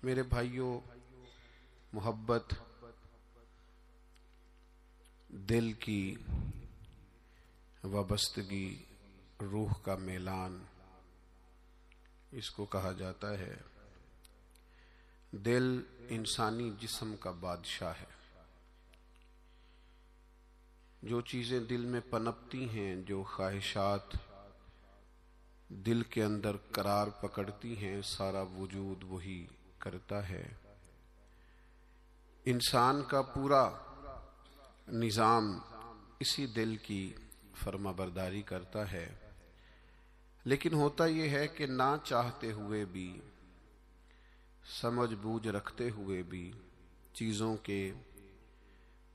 میرے بھائیوں، محبت دل کی وابستگی، روح کا میلان، اس کو کہا جاتا ہے۔ دل انسانی جسم کا بادشاہ ہے۔ جو چیزیں دل میں پنپتی ہیں، جو خواہشات دل کے اندر قرار پکڑتی ہیں، سارا وجود وہی کرتا ہے۔ انسان کا پورا نظام اسی دل کی فرما برداری کرتا ہے۔ لیکن ہوتا یہ ہے کہ نہ چاہتے ہوئے بھی، سمجھ بوجھ رکھتے ہوئے بھی، چیزوں کے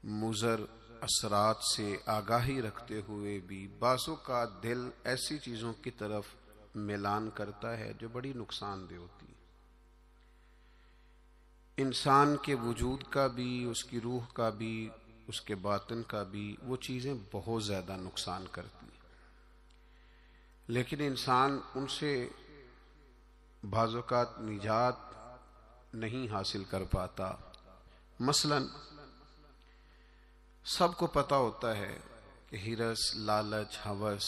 مضر اثرات سے آگاہی رکھتے ہوئے بھی بعض اوقات دل ایسی چیزوں کی طرف میلان کرتا ہے جو بڑی نقصان دہ ہوتی ہے۔ انسان کے وجود کا بھی، اس کی روح کا بھی، اس کے باطن کا بھی، وہ چیزیں بہت زیادہ نقصان کرتی ہیں، لیکن انسان ان سے بعض اوقات نجات نہیں حاصل کر پاتا۔ مثلا سب کو پتہ ہوتا ہے کہ ہرس، لالچ، ہوس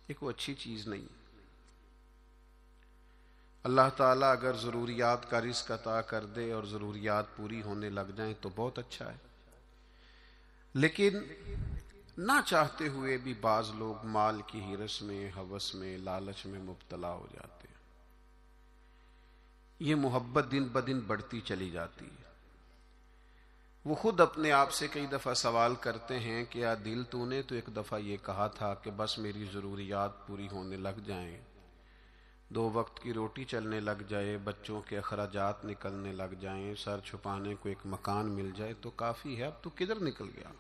ایک وہ اچھی چیز نہیں۔ اللہ تعالیٰ اگر ضروریات کا رزق عطا کر دے اور ضروریات پوری ہونے لگ جائیں تو بہت اچھا ہے، لیکن نہ چاہتے ہوئے بھی بعض لوگ مال کی ہرس میں، ہوس میں، لالچ میں مبتلا ہو جاتے ہیں۔ یہ محبت دن بدن بڑھتی چلی جاتی ہے۔ وہ خود اپنے آپ سے کئی دفعہ سوال کرتے ہیں کہ یا دل تو نے تو ایک دفعہ یہ کہا تھا کہ بس میری ضروریات پوری ہونے لگ جائیں، 2 وقت کی روٹی چلنے لگ جائے، بچوں کے اخراجات نکلنے لگ جائیں، سر چھپانے کو ایک مکان مل جائے تو کافی ہے، اب تو کدھر نکل گیا؟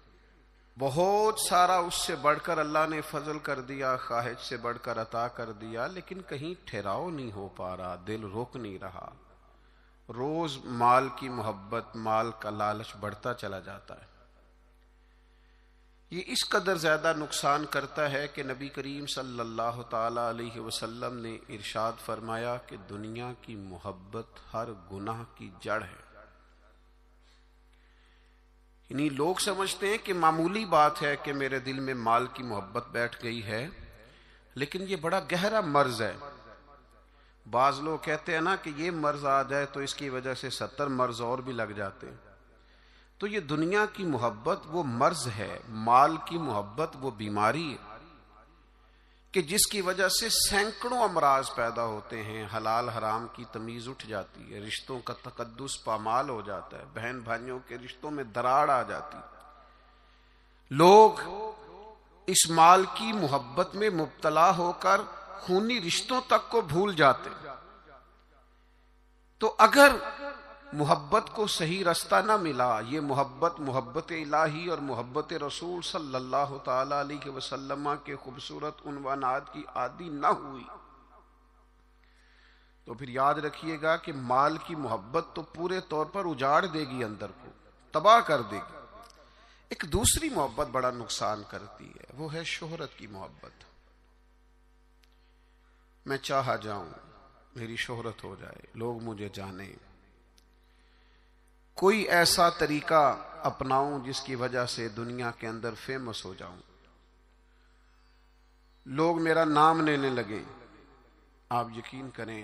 بہت سارا اس سے بڑھ کر اللہ نے فضل کر دیا، خواہش سے بڑھ کر عطا کر دیا، لیکن کہیں ٹھہراؤ نہیں ہو پا رہا، دل روک نہیں رہا۔ روز مال کی محبت، مال کا لالچ بڑھتا چلا جاتا ہے۔ یہ اس قدر زیادہ نقصان کرتا ہے کہ نبی کریم صلی اللہ تعالی علیہ وسلم نے ارشاد فرمایا کہ دنیا کی محبت ہر گناہ کی جڑ ہے۔ یعنی لوگ سمجھتے ہیں کہ معمولی بات ہے کہ میرے دل میں مال کی محبت بیٹھ گئی ہے، لیکن یہ بڑا گہرا مرض ہے۔ بعض لوگ کہتے ہیں نا کہ یہ مرض آ جائے تو اس کی وجہ سے 70 مرض اور بھی لگ جاتے ہیں۔ تو یہ دنیا کی محبت وہ مرض ہے، مال کی محبت وہ بیماری ہے کہ جس کی وجہ سے سینکڑوں امراض پیدا ہوتے ہیں، حلال حرام کی تمیز اٹھ جاتی ہے، رشتوں کا تقدس پامال ہو جاتا ہے، بہن بھائیوں کے رشتوں میں دراڑ آ جاتی ہے۔ لوگ اس مال کی محبت میں مبتلا ہو کر خونی رشتوں تک کو بھول جاتے ہیں۔ تو اگر محبت کو صحیح رستہ نہ ملا، یہ محبت الہی اور محبت رسول صلی اللہ تعالی علیہ وسلم کے خوبصورت عنوانات کی عادی نہ ہوئی، تو پھر یاد رکھیے گا کہ مال کی محبت تو پورے طور پر اجاڑ دے گی، اندر کو تباہ کر دے گی۔ ایک دوسری محبت بڑا نقصان کرتی ہے، وہ ہے شہرت کی محبت۔ میں چاہا جاؤں، میری شہرت ہو جائے، لوگ مجھے جانیں، کوئی ایسا طریقہ اپناؤں جس کی وجہ سے دنیا کے اندر فیمس ہو جاؤں، لوگ میرا نام لینے لگیں۔ آپ یقین کریں،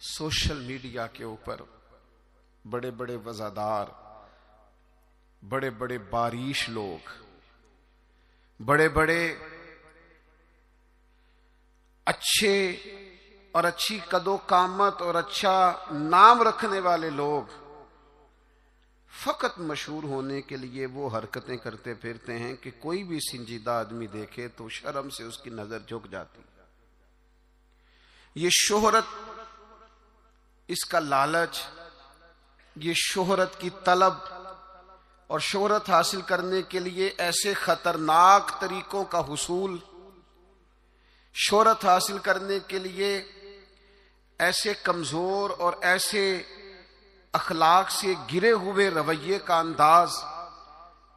سوشل میڈیا کے اوپر بڑے بڑے وزادار، بڑے بڑے باریش لوگ، بڑے بڑے اچھے اور اچھی قد و قامت اور اچھا نام رکھنے والے لوگ فقط مشہور ہونے کے لیے وہ حرکتیں کرتے پھرتے ہیں کہ کوئی بھی سنجیدہ آدمی دیکھے تو شرم سے اس کی نظر جھک جاتی۔ یہ شہرت، اس کا لالچ، یہ شہرت کی طلب اور شہرت حاصل کرنے کے لیے ایسے خطرناک طریقوں کا حصول، شہرت حاصل کرنے کے لیے ایسے کمزور اور ایسے اخلاق سے گرے ہوئے رویے کا انداز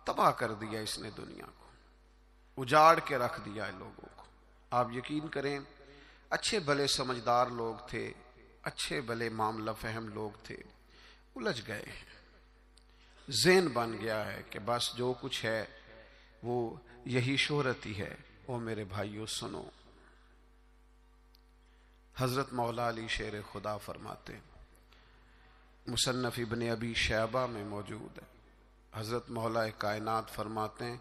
تباہ کر دیا اس نے، دنیا کو اجاڑ کے رکھ دیا ہے لوگوں کو۔ آپ یقین کریں، اچھے بھلے سمجھدار لوگ تھے، اچھے بھلے معاملہ فہم لوگ تھے، الجھ گئے ہیں، ذہن بن گیا ہے کہ بس جو کچھ ہے وہ یہی شہرت ہی ہے۔ او میرے بھائیو سنو، حضرت مولا علی شیر خدا فرماتے ہیں، مصنف ابن ابی شیبہ میں موجود ہے، حضرت مولا کائنات فرماتے ہیں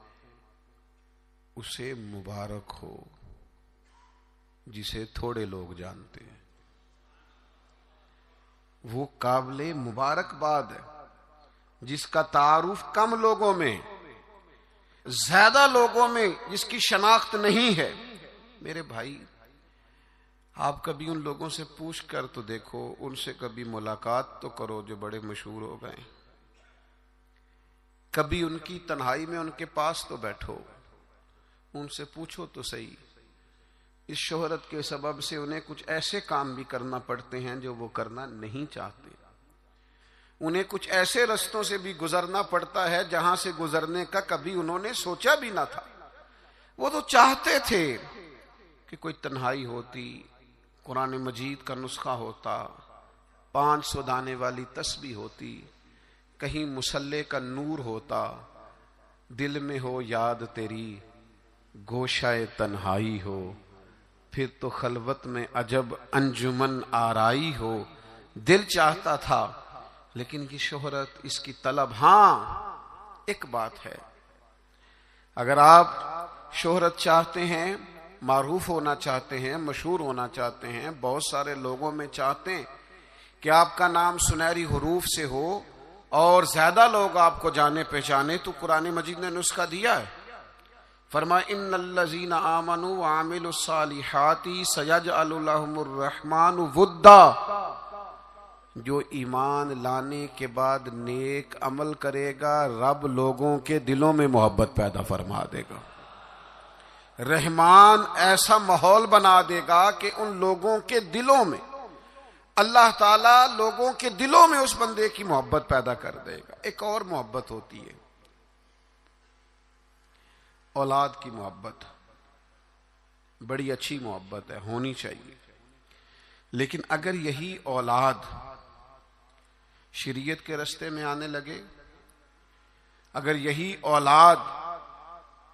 اسے مبارک ہو جسے تھوڑے لوگ جانتے ہیں، وہ قابل مبارکباد ہے جس کا تعارف کم لوگوں میں، زیادہ لوگوں میں جس کی شناخت نہیں ہے۔ میرے بھائی، آپ کبھی ان لوگوں سے پوچھ کر تو دیکھو، ان سے کبھی ملاقات تو کرو جو بڑے مشہور ہو گئے، کبھی ان کی تنہائی میں ان کے پاس تو بیٹھو، ان سے پوچھو تو صحیح، اس شہرت کے سبب سے انہیں کچھ ایسے کام بھی کرنا پڑتے ہیں جو وہ کرنا نہیں چاہتے، انہیں کچھ ایسے رستوں سے بھی گزرنا پڑتا ہے جہاں سے گزرنے کا کبھی انہوں نے سوچا بھی نہ تھا۔ وہ تو چاہتے تھے کہ کوئی تنہائی ہوتی، قرآن مجید کا نسخہ ہوتا، 500 دانے والی تسبیح ہوتی، کہیں مصلے کا نور ہوتا، دل میں ہو یاد تیری گوشہ تنہائی ہو، پھر تو خلوت میں عجب انجمن آرائی ہو۔ دل چاہتا تھا، لیکن یہ شہرت، اس کی طلب، ہاں ایک بات ہے، اگر آپ شہرت چاہتے ہیں، معروف ہونا چاہتے ہیں، مشہور ہونا چاہتے ہیں، بہت سارے لوگوں میں چاہتے ہیں کہ آپ کا نام سنہری حروف سے ہو اور زیادہ لوگ آپ کو جانے پہچانے، تو قرآن مجید نے نسخہ دیا ہے، فرمایا ان الذین آمنوا وعملوا الصالحات سیجعل لهم الرحمن ودا، جو ایمان لانے کے بعد نیک عمل کرے گا رب لوگوں کے دلوں میں محبت پیدا فرما دے گا، رحمان ایسا ماحول بنا دے گا کہ ان لوگوں کے دلوں میں، اللہ تعالیٰ لوگوں کے دلوں میں اس بندے کی محبت پیدا کر دے گا۔ ایک اور محبت ہوتی ہے، اولاد کی محبت، بڑی اچھی محبت ہے، ہونی چاہیے، لیکن اگر یہی اولاد شریعت کے راستے میں آنے لگے، اگر یہی اولاد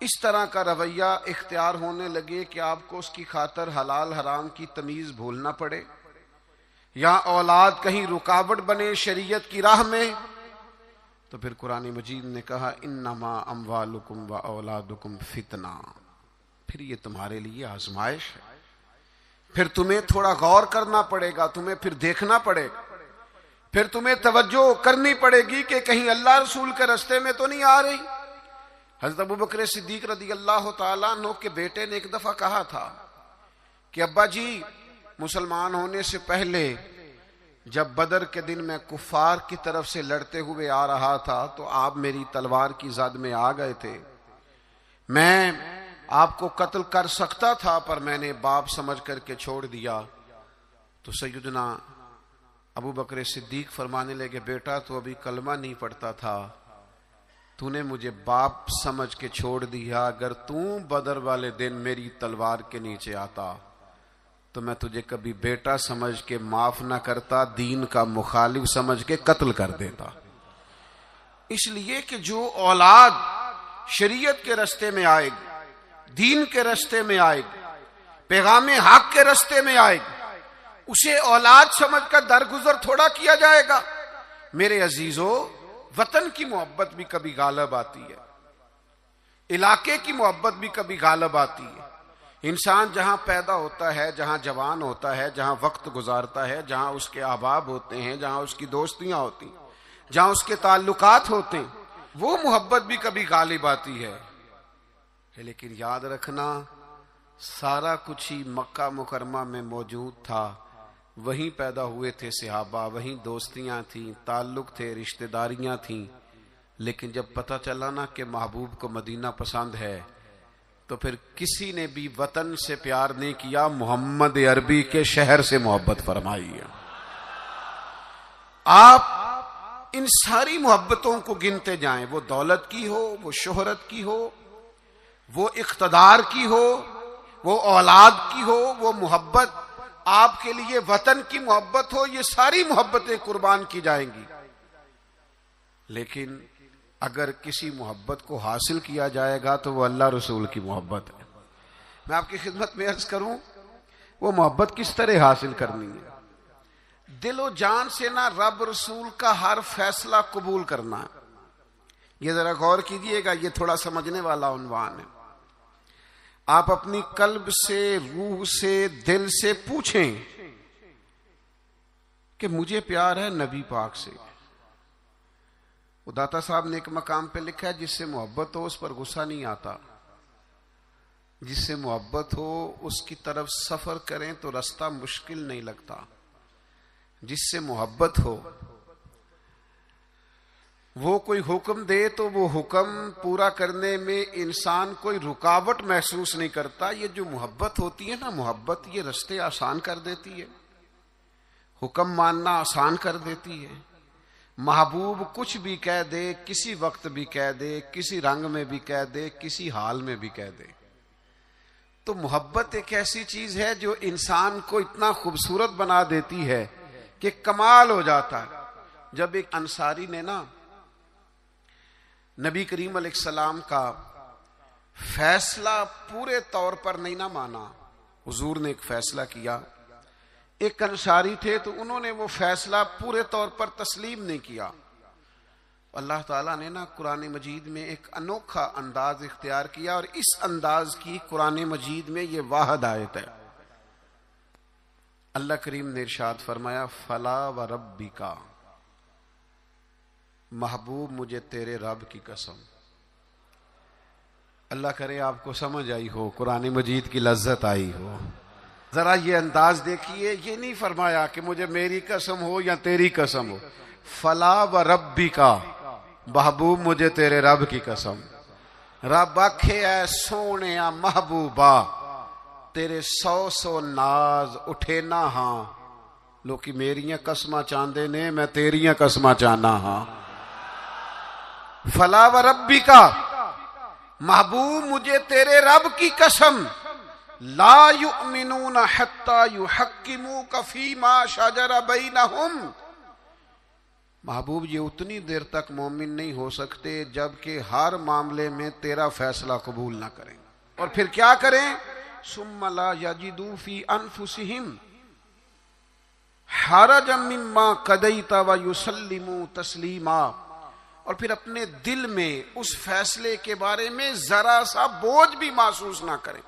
اس طرح کا رویہ اختیار ہونے لگے کہ آپ کو اس کی خاطر حلال حرام کی تمیز بھولنا پڑے، یا اولاد کہیں رکاوٹ بنے شریعت کی راہ میں، تو پھر قرآن مجید نے کہا انما اموالکم و اولادکم فتنہ، پھر یہ تمہارے لیے آزمائش ہے، پھر تمہیں تھوڑا غور کرنا پڑے گا، تمہیں پھر دیکھنا پڑے گا، پھر تمہیں توجہ کرنی پڑے گی کہ کہیں اللہ رسول کے راستے میں تو نہیں آ رہی۔ حضرت ابوبکر صدیق رضی اللہ تعالیٰ عنہ کے بیٹے نے ایک دفعہ کہا تھا کہ ابا جی، مسلمان ہونے سے پہلے جب بدر کے دن میں کفار کی طرف سے لڑتے ہوئے آ رہا تھا تو آپ میری تلوار کی زد میں آ گئے تھے، میں آپ کو قتل کر سکتا تھا پر میں نے باپ سمجھ کر کے چھوڑ دیا۔ تو سیدنا ابو بکر صدیق فرمانے لگے، بیٹا تو ابھی کلمہ نہیں پڑھتا تھا، تو نے مجھے باپ سمجھ کے چھوڑ دیا، اگر تو بدر والے دن میری تلوار کے نیچے آتا تو میں تجھے کبھی بیٹا سمجھ کے معاف نہ کرتا، دین کا مخالف سمجھ کے قتل کر دیتا۔ اس لیے کہ جو اولاد شریعت کے راستے میں آئے گی، دین کے راستے میں آئے گی، پیغام حق کے راستے میں آئے گی، اسے اولاد سمجھ کر درگزر تھوڑا کیا جائے گا۔ میرے عزیزو، وطن کی محبت بھی کبھی غالب آتی ہے، علاقے کی محبت بھی کبھی غالب آتی ہے۔ انسان جہاں پیدا ہوتا ہے، جہاں جوان ہوتا ہے، جہاں وقت گزارتا ہے، جہاں اس کے احباب ہوتے ہیں، جہاں اس کی دوستیاں ہوتی ہیں، جہاں اس کے تعلقات ہوتے ہیں، وہ محبت بھی کبھی غالب آتی ہے۔ لیکن یاد رکھنا، سارا کچھ ہی مکہ مکرمہ میں موجود تھا، وہیں پیدا ہوئے تھے صحابہ، وہیں دوستیاں تھیں، تعلق تھے، رشتہ داریاں تھیں، لیکن جب پتہ چلا نا کہ محبوب کو مدینہ پسند ہے تو پھر کسی نے بھی وطن سے پیار نہیں کیا، محمد عربی کے شہر سے محبت فرمائی ہے۔ آپ ان ساری محبتوں کو گنتے جائیں، وہ دولت کی ہو، وہ شہرت کی ہو، وہ اقتدار کی ہو، وہ اولاد کی ہو، وہ محبت آپ کے لیے وطن کی محبت ہو، یہ ساری محبتیں قربان کی جائیں گی. لیکن اگر کسی محبت کو حاصل کیا جائے گا تو وہ اللہ رسول کی محبت ہے. میں آپ کی خدمت میں عرض کروں وہ محبت کس طرح حاصل کرنی ہے. دل و جان سے نہ رب رسول کا ہر فیصلہ قبول کرنا ہے. یہ ذرا غور کیجئے گا، یہ تھوڑا سمجھنے والا عنوان ہے. آپ اپنی قلب سے، روح سے، دل سے پوچھیں کہ مجھے پیار ہے نبی پاک سے. داتا صاحب نے ایک مقام پہ لکھا ہے جس سے محبت ہو اس پر غصہ نہیں آتا، جس سے محبت ہو اس کی طرف سفر کریں تو راستہ مشکل نہیں لگتا. جس سے محبت ہو وہ کوئی حکم دے تو وہ حکم پورا کرنے میں انسان کوئی رکاوٹ محسوس نہیں کرتا. یہ جو محبت ہوتی ہے نا، محبت یہ راستے آسان کر دیتی ہے، حکم ماننا آسان کر دیتی ہے. محبوب کچھ بھی کہہ دے، کسی وقت بھی کہہ دے، کسی رنگ میں بھی کہہ دے، کسی حال میں بھی کہہ دے. تو محبت ایک ایسی چیز ہے جو انسان کو اتنا خوبصورت بنا دیتی ہے کہ کمال ہو جاتا ہے. جب ایک انصاری نے نا نبی کریم علیہ السلام کا فیصلہ پورے طور پر نہیں نہ مانا، حضور نے ایک فیصلہ کیا، ایک انصاری تھے تو انہوں نے وہ فیصلہ پورے طور پر تسلیم نہیں کیا. اللہ تعالیٰ نے نا قرآن مجید میں ایک انوکھا انداز اختیار کیا، اور اس انداز کی قرآن مجید میں یہ واحد آیت ہے. اللہ کریم نے ارشاد فرمایا فلا و ربک، محبوب مجھے تیرے رب کی قسم. اللہ کرے آپ کو سمجھ آئی ہو، قرآن مجید کی لذت آئی ہو. ذرا یہ انداز دیکھیے، یہ نہیں فرمایا کہ مجھے میری قسم ہو یا تیری قسم ہو. فلا و ربک، محبوب مجھے تیرے رب کی قسم. رب آکھے اے سونے محبوبہ تیرے 100 ناز اٹھے نہ ہاں، لوکی میریاں قسماں چاندے نے، میں تیریاں قسماں چاہنا ہاں. فلا و ربک، محبوب مجھے تیرے رب کی قسم، لا یؤمنون حتی یحکموک فیما شجر بینہم، محبوب یہ اتنی دیر تک مومن نہیں ہو سکتے جب کہ ہر معاملے میں تیرا فیصلہ قبول نہ کریں. اور پھر کیا کریں؟ ثم لا یجدوا فی انفسہم حرجا مما قضیت ویسلموا تسلیما، اور پھر اپنے دل میں اس فیصلے کے بارے میں ذرا سا بوجھ بھی محسوس نہ کریں،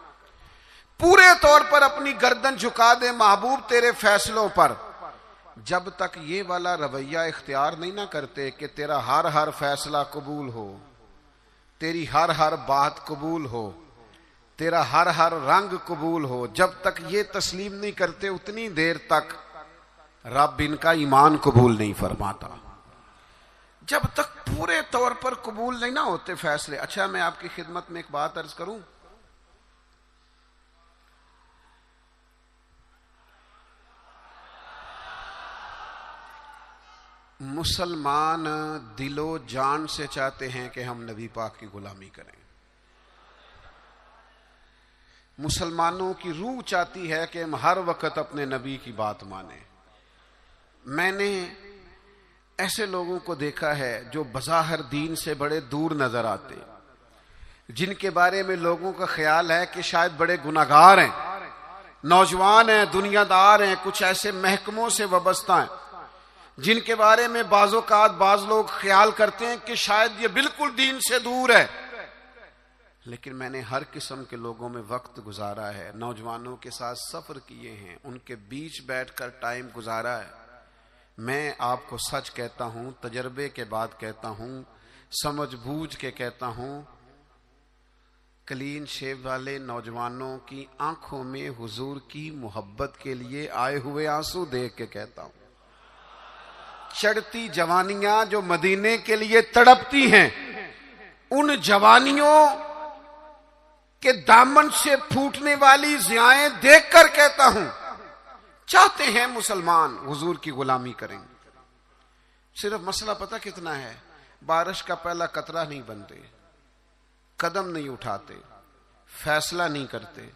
پورے طور پر اپنی گردن جھکا دیں محبوب تیرے فیصلوں پر. جب تک یہ والا رویہ اختیار نہیں نہ کرتے کہ تیرا ہر فیصلہ قبول ہو، تیری ہر بات قبول ہو، تیرا ہر رنگ قبول ہو، جب تک یہ تسلیم نہیں کرتے اتنی دیر تک رب ان کا ایمان قبول نہیں فرماتا. جب تک پورے طور پر قبول نہیں نہ ہوتے فیصلے. اچھا میں آپ کی خدمت میں ایک بات عرض کروں، مسلمان دل و جان سے چاہتے ہیں کہ ہم نبی پاک کی غلامی کریں. مسلمانوں کی روح چاہتی ہے کہ ہم ہر وقت اپنے نبی کی بات مانیں. میں نے ایسے لوگوں کو دیکھا ہے جو بظاہر دین سے بڑے دور نظر آتے، جن کے بارے میں لوگوں کا خیال ہے کہ شاید بڑے گناہگار ہیں، نوجوان ہیں، دنیا دار ہیں، کچھ ایسے محکموں سے وابستہ ہیں جن کے بارے میں بعض اوقات بعض لوگ خیال کرتے ہیں کہ شاید یہ بالکل دین سے دور ہے. لیکن میں نے ہر قسم کے لوگوں میں وقت گزارا ہے، نوجوانوں کے ساتھ سفر کیے ہیں، ان کے بیچ بیٹھ کر ٹائم گزارا ہے. میں آپ کو سچ کہتا ہوں، تجربے کے بعد کہتا ہوں، سمجھ بوجھ کے کہتا ہوں، کلین شیو والے نوجوانوں کی آنکھوں میں حضور کی محبت کے لیے آئے ہوئے آنسو دیکھ کے کہتا ہوں. چڑھتی جوانیاں جو مدینے کے لیے تڑپتی ہیں، ان جوانیوں کے دامن سے پھوٹنے والی ضیائیں دیکھ کر کہتا ہوں، چاہتے ہیں مسلمان حضور کی غلامی کریں. صرف مسئلہ پتہ کتنا ہے؟ بارش کا پہلا قطرہ نہیں بنتے، قدم نہیں اٹھاتے، فیصلہ نہیں کرتے.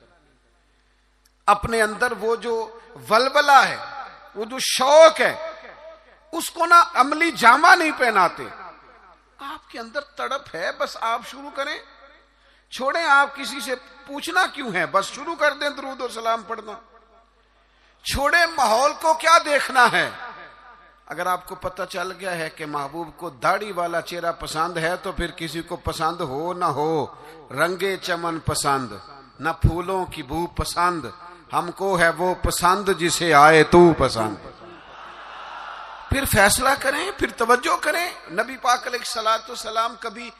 اپنے اندر وہ جو ولولہ ہے، وہ جو شوق ہے، اس کو نہ عملی جامہ نہیں پہناتے. آپ کے اندر تڑپ ہے، بس آپ شروع کریں. چھوڑیں آپ کسی سے پوچھنا کیوں ہے، بس شروع کر دیں درود و سلام پڑھنا. چھوڑیں ماحول کو کیا دیکھنا ہے. اگر آپ کو پتہ چل گیا ہے کہ محبوب کو داڑھی والا چہرہ پسند ہے تو پھر کسی کو پسند ہو نہ ہو، رنگے چمن پسند نہ پھولوں کی بو پسند، ہم کو ہے وہ پسند جسے آئے تو پسند. پھر فیصلہ کریں، پھر توجہ کریں. نبی پاک علیہ الصلوۃ والسلام کبھی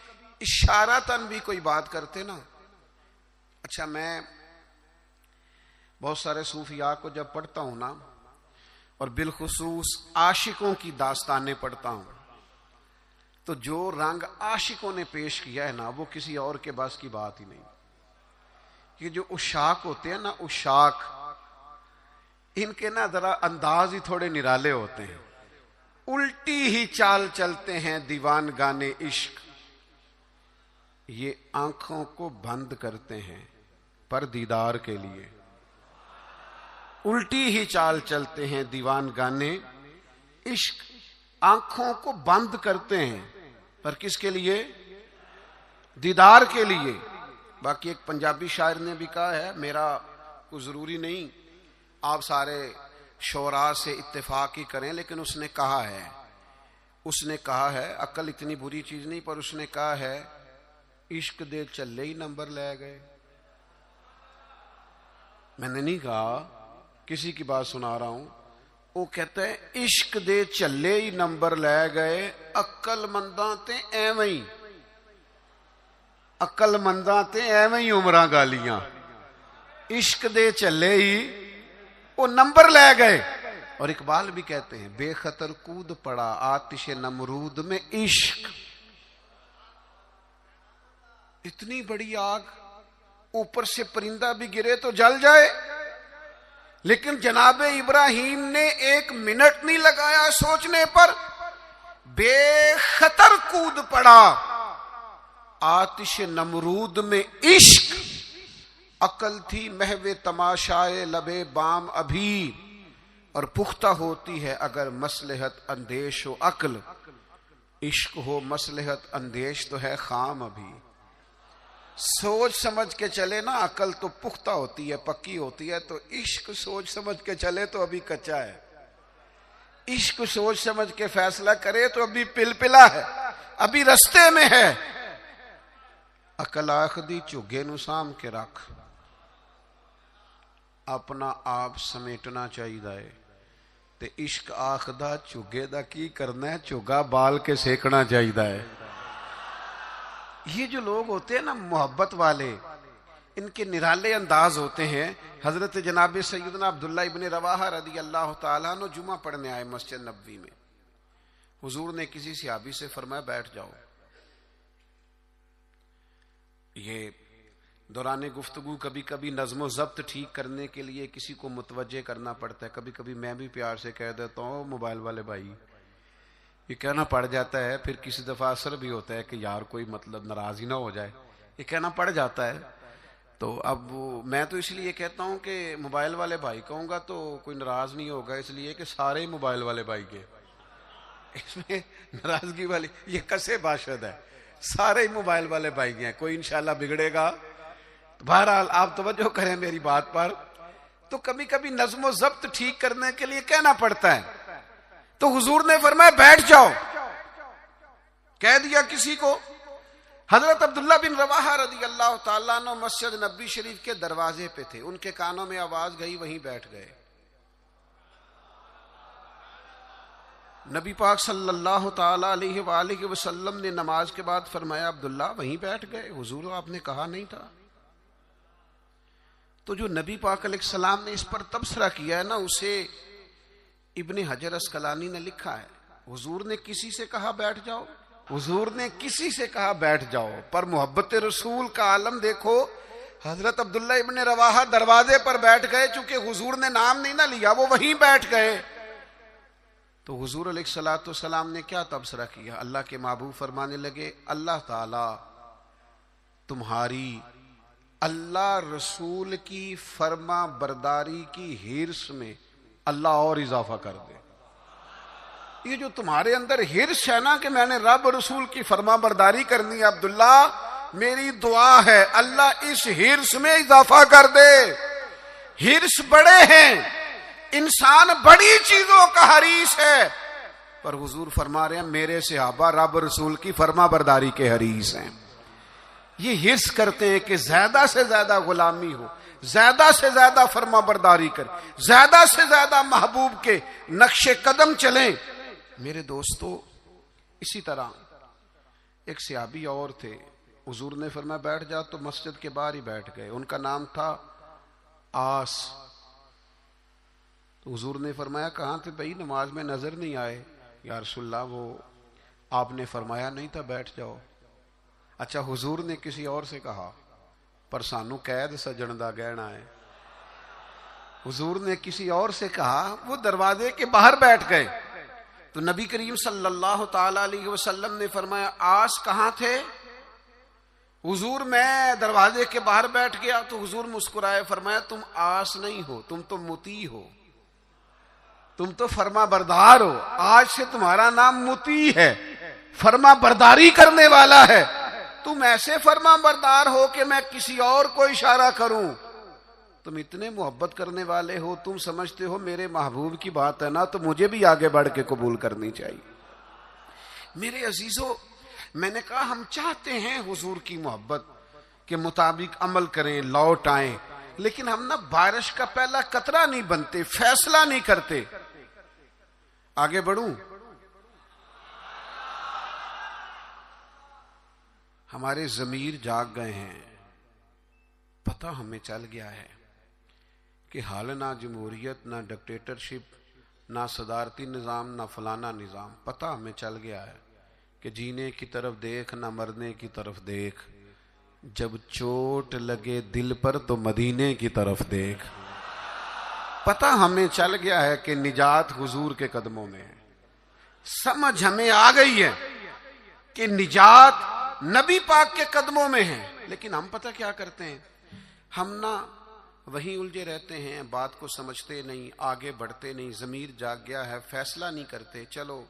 اشارتاً بھی کوئی بات کرتے نا. اچھا، میں بہت سارے صوفیاء کو جب پڑھتا ہوں نا، اور بالخصوص عاشقوں کی داستانیں پڑھتا ہوں، تو جو رنگ عاشقوں نے پیش کیا ہے نا، وہ کسی اور کے بس کی بات ہی نہیں. یہ جو عشاق ہوتے ہیں نا، عشاق، ان کے نا ذرا انداز ہی تھوڑے نرالے ہوتے ہیں. الٹی ہی چال چلتے ہیں دیوان گانے عشق، یہ آنکھوں کو بند کرتے ہیں پر دیدار کے لیے. الٹی ہی چال چلتے ہیں دیوان گانے عشق، آنکھوں کو بند کرتے ہیں پر کس کے لیے؟ دیدار کے لیے. باقی ایک پنجابی شاعر نے بھی کہا ہے، میرا کوئی ضروری نہیں آپ سارے شعراء سے اتفاق ہی کریں، لیکن اس نے کہا ہے عقل اتنی بری چیز نہیں، پر اس نے کہا ہے عشق دے چلے ہی نمبر لے گئے. میں نے نہیں کہا، کسی کی بات سنا رہا ہوں. وہ کہتا ہے عشق دے چلے ہی نمبر لے گئے، عقل منداں تے ایویں ہی، عقل منداں تے ایویں ہی عمراں گالیاں. عشق دے چلے ہی وہ نمبر لے گئے. اور اقبال بھی کہتے ہیں بے خطر کود پڑا آتش نمرود میں عشق. اتنی بڑی آگ، اوپر سے پرندہ بھی گرے تو جل جائے، لیکن جناب ابراہیم نے 1 منٹ نہیں لگایا سوچنے پر، بے خطر کود پڑا آتش نمرود میں عشق. عقل تھی محو تماشائے لبے بام ابھی، اور پختہ ہوتی ہے اگر مصلحت اندیش و عقل. عشق ہو مصلحت اندیش تو ہے خام ابھی. سوچ سمجھ کے چلے نا، عقل تو پختہ ہوتی ہے، پکی ہوتی ہے، تو عشق سوچ سمجھ کے چلے تو ابھی کچا ہے. عشق سوچ سمجھ کے فیصلہ کرے تو ابھی پلپلا ہے، ابھی رستے میں ہے. عقل آخدی چگے نو سام کے رکھ، اپنا آپ سمیٹنا چاہیے. تے عشق آخدہ چگے دا کی کرنا ہے، چگا بال کے سیکنا چاہیے. یہ جو لوگ ہوتے ہیں نا محبت والے، ان کے نرالے انداز ہوتے ہیں. حضرت جناب سیدنا عبداللہ ابن رواحہ رضی اللہ تعالیٰ عنہ جمعہ پڑھنے آئے مسجد نبوی میں. حضور نے کسی صحابی سے فرمایا بیٹھ جاؤ. یہ دوران گفتگو کبھی کبھی نظم و ضبط ٹھیک کرنے کے لیے کسی کو متوجہ کرنا پڑتا ہے. کبھی کبھی میں بھی پیار سے کہہ دیتا ہوں موبائل والے بھائی، یہ کہنا پڑ جاتا ہے. پھر کسی دفعہ اثر بھی ہوتا ہے کہ یار کوئی مطلب ناراض ہی نہ ہو جائے، یہ کہنا پڑ جاتا ہے. تو اب میں تو اس لیے کہتا ہوں کہ موبائل والے بھائی کہوں گا تو کوئی ناراض نہیں ہوگا، اس لیے کہ سارے ہی موبائل والے بھائی کے، اس میں ناراضگی والی یہ کسے باشد ہے، سارے ہی موبائل والے بھائی ہیں، کوئی انشاءاللہ بگڑے گا. بہرحال آپ توجہ کریں میری بات پر. تو کبھی کبھی نظم و ضبط ٹھیک کرنے کے لیے کہنا پڑتا ہے. تو حضور نے فرمایا بیٹھ جاؤ. کہہ دیا کسی کو. حضرت عبداللہ بن رواحہ رضی اللہ تعالیٰ عنہ مسجد نبوی شریف کے دروازے پہ تھے، ان کے کانوں میں آواز گئی، وہیں بیٹھ گئے. نبی پاک صلی اللہ تعالی علیہ وآلہ وسلم نے نماز کے بعد فرمایا عبداللہ وہیں بیٹھ گئے، حضور آپ نے کہا نہیں تھا. تو جو نبی پاک علیہ السلام نے اس پر تبصرہ کیا ہے نا، اسے ابن حجر اسقلانی نے لکھا ہے. حضور نے کسی سے کہا بیٹھ جاؤ، حضور نے کسی سے کہا بیٹھ جاؤ، پر محبت رسول کا عالم دیکھو. حضرت عبداللہ ابن رواحہ دروازے پر بیٹھ گئے، چونکہ حضور نے نام نہیں نہ لیا، وہ وہیں بیٹھ گئے. تو حضور علیہ الصلوۃ والسلام نے کیا تبصرہ کیا؟ اللہ کے محبوب فرمانے لگے اللہ تعالی تمہاری اللہ رسول کی فرما برداری کی ہرس میں اللہ اور اضافہ کر دے. یہ جو تمہارے اندر ہرس ہے نا کہ میں نے رب رسول کی فرما برداری کرنی ہے، عبداللہ میری دعا ہے اللہ اس ہرس میں اضافہ کر دے. ہرس بڑے ہیں، انسان بڑی چیزوں کا حریص ہے، پر حضور فرما رہے ہیں میرے صحابہ رب رسول کی فرما برداری کے حریص ہیں. یہ ہرس کرتے ہیں کہ زیادہ سے زیادہ غلامی ہو، زیادہ سے زیادہ فرما برداری کر، زیادہ سے زیادہ محبوب کے نقش قدم چلیں. میرے دوستو، اسی طرح ایک صحابی اور تھے، حضور نے فرمایا بیٹھ جا، تو مسجد کے باہر ہی بیٹھ گئے. ان کا نام تھا آس. تو حضور نے فرمایا کہاں تھے بھائی، نماز میں نظر نہیں آئے. یا رسول اللہ وہ آپ نے فرمایا نہیں تھا بیٹھ جاؤ. اچھا حضور نے کسی اور سے کہا پر سانو قید سجن دا گہنا ہے. حضور نے کسی اور سے کہا، وہ دروازے کے باہر بیٹھ گئے. تو نبی کریم صلی اللہ تعالی علیہ وسلم نے فرمایا آس کہاں تھے؟ حضور میں دروازے کے باہر بیٹھ گیا. تو حضور مسکرائے، فرمایا تم آس نہیں ہو، تم تو مطیع ہو، تم تو فرما بردار ہو. آج سے تمہارا نام مطیع ہے، فرما برداری کرنے والا ہے. تم ایسے فرما بردار ہو کہ میں کسی اور کو اشارہ کروں. تم اتنے محبت کرنے والے ہو، تم سمجھتے ہو میرے محبوب کی بات ہے نا تو مجھے بھی آگے بڑھ کے قبول کرنی چاہیے. میرے عزیزو، میں نے کہا ہم چاہتے ہیں حضور کی محبت کے مطابق عمل کریں، لوٹ آئیں، لیکن ہم نا بارش کا پہلا قطرہ نہیں بنتے، فیصلہ نہیں کرتے. آگے بڑھوں؟ ہمارے ضمیر جاگ گئے ہیں، پتہ ہمیں چل گیا ہے کہ حال نہ جمہوریت، نہ ڈکٹیٹرشپ، نہ صدارتی نظام، نہ فلانا نظام. پتہ ہمیں چل گیا ہے کہ جینے کی طرف دیکھ نہ مرنے کی طرف دیکھ، جب چوٹ لگے دل پر تو مدینے کی طرف دیکھ. پتہ ہمیں چل گیا ہے کہ نجات حضور کے قدموں میں ہے. سمجھ ہمیں آ گئی ہے کہ نجات نبی پاک کے قدموں میں ہے. لیکن ہم پتہ کیا کرتے ہیں، ہم نہ وہیں الجھے رہتے ہیں، بات کو سمجھتے نہیں، آگے بڑھتے نہیں. ضمیر جاگ گیا ہے، فیصلہ نہیں کرتے. چلو